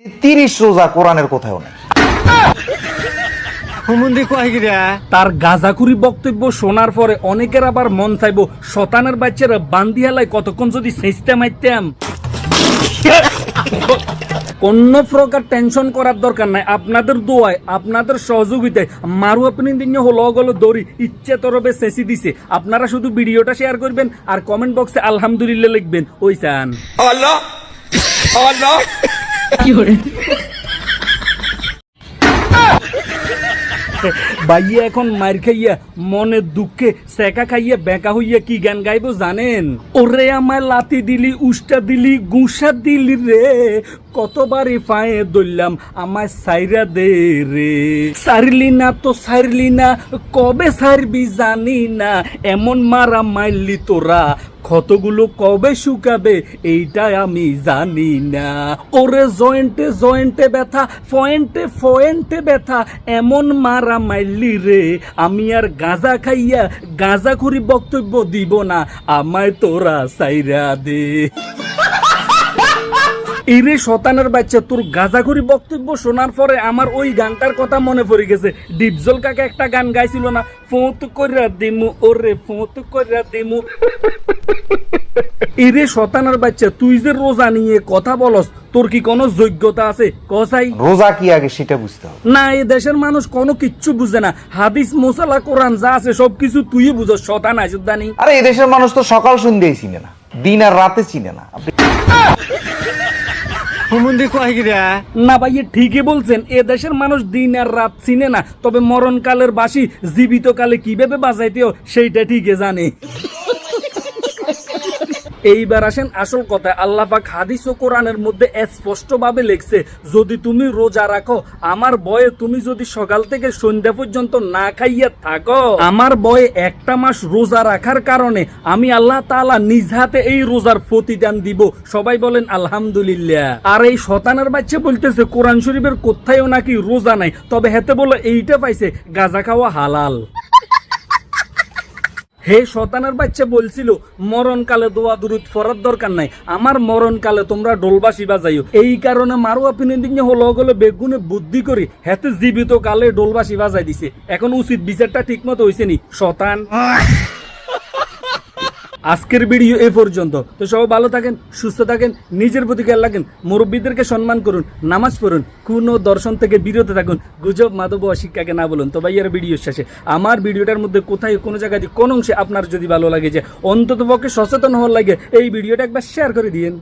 30 রোজা কোরআনের কোথাও নেই। তার গাজাকুরি বক্তব্য শোনার পরে অনেকের আবার মন চাইবো শতানের বাচ্চারা বান্দি হেলায় কতক্ষণ যদি সেচতে মাইতাম। অন্য প্রকার টেনশন করার দরকার নাই, আপনাদের দোয়ায় আপনাদের সহযোগিতায় মারু আপনি দিন হলো গলো দড়ি ইচ্ছে তরবে সেচি দিছে। আপনারা শুধু ভিডিওটা শেয়ার করবেন আর কমেন্ট বক্সে আলহামদুলিল্লাহ লিখবেন। ওই চান বাইয়া এখন মার খাইয়া মনে দুঃখে সেকা খাইয়া বেকা হইয়া কি গান গাইবো জানেন? ওরে আমায় লাতি দিলি উষ্টা দিলি গুসা দিলি রে, কতবারই পায়ে দইলাম আমায় সাইরা দে রে, সারলি না তো সারলি না কবে সারবি জানি না, এমন মারা মারলি তোরা ক্ষতগুলো কবে শুকাবে এইটা আমি জানি না। ওরে জয়েন্টে জয়েন্টে ব্যথা পয়েন্টে পয়েন্টে ব্যথা, এমন মারা মাইলি রে, আমি আর গাঁজা খাইয়া গাঁজা খুরি বক্তব্য দিব না, আমায় তোরা সাইরা দে। এরে শতানের বাচ্চা, তোর গাঁজাখুরি বক্তব্য শোনার পরে আমার ওই গানটার কথা মনে পড়ে গেছে। ডিপজল কাকা একটা গান গাইছিল না, ফোঁত কইরা দিমু ওরে ফোঁত কইরা দিমু। এরে শতানের বাচ্চা, তুই যে রোজা নিয়ে কথা বলস, তোর কি কোনো যোগ্যতা আছে? কসাই রোজা কি আগে সেটা বুঝতে হবে। না, এই দেশের মানুষ কোনো কিচ্ছু বুঝে না। হাদিস মোসালা কোরআন যা আছে সবকিছু তুই বুঝস, শতান আইসুদ্দানি। আরে এই দেশের মানুষ তো সকাল সন্ধ্যায় চিনে না, দিন আর রাতে চিনে না। না ভাই, ঠিকই বলছেন, এ দেশের মানুষ দিন আর রাত চিনে না, তবে মরণকালের বাঁশি জীবিত কালে কিভাবে বাজাইতেও সেইটা ঠিকই জানে। এইবার আসেন আসল কথা। আল্লাহ পাক হাদিস ও কোরআনের মধ্যে স্পষ্ট ভাবে লিখছে, যদি তুমি রোজা রাখো আমার ভয়ে, তুমি যদি সকাল থেকে সন্ধ্যা পর্যন্ত না খাইয়া থাকো, আমার ভয়ে একটা মাস রোজা রাখার কারণে আমি আল্লাহ তাআলা নিজ হাতে এই রোজার প্রতিদান দিব। সবাই বলেন আলহামদুলিল্লাহ। আর এই শতানের বাচ্চা বলতেছে কোরআন শরীফের কোথায়ও নাকি রোজা নাই, তবে হেতে বলে এইটা পাইছে গাঁজা খাওয়া হালাল। হে শতানের বাচ্চা বলছিল মরণকালে দোয়া দুরুদ পড়ার দরকার নাই, আমার মরণকালে তোমরা ডোলবাসি বাজাইও। এই কারণে মারু আপনি দিনে হলো গেলে বেগুনে বুদ্ধি করি হেতে জীবিত কালে ডোলবাসি বাজাই দিছে। এখন উচিত বিচারটা ঠিক মতো হয়েছে নি শতান? আজকের ভিডিও এ পর্যন্ত। তো সবাই ভালো থাকেন, সুস্থ থাকেন, নিজের প্রতি খেয়াল রাখেন, মুরব্বীদেরকে সম্মান করুন, নামাজ পড়ুন, কোনো দর্শন থেকে বিরত থাকুন, গুজব মাদক অশিক্ষাকে না বলুন। তো ভাইয়ার ভিডিও শেষে আমার ভিডিওটার মধ্যে কোথায় কোনো জায়গায় কোন অংশে আপনার যদি ভালো লাগে যে অন্তত পক্ষে সচেতন হওয়ার লাগে, এই ভিডিওটা একবার শেয়ার করে দিন।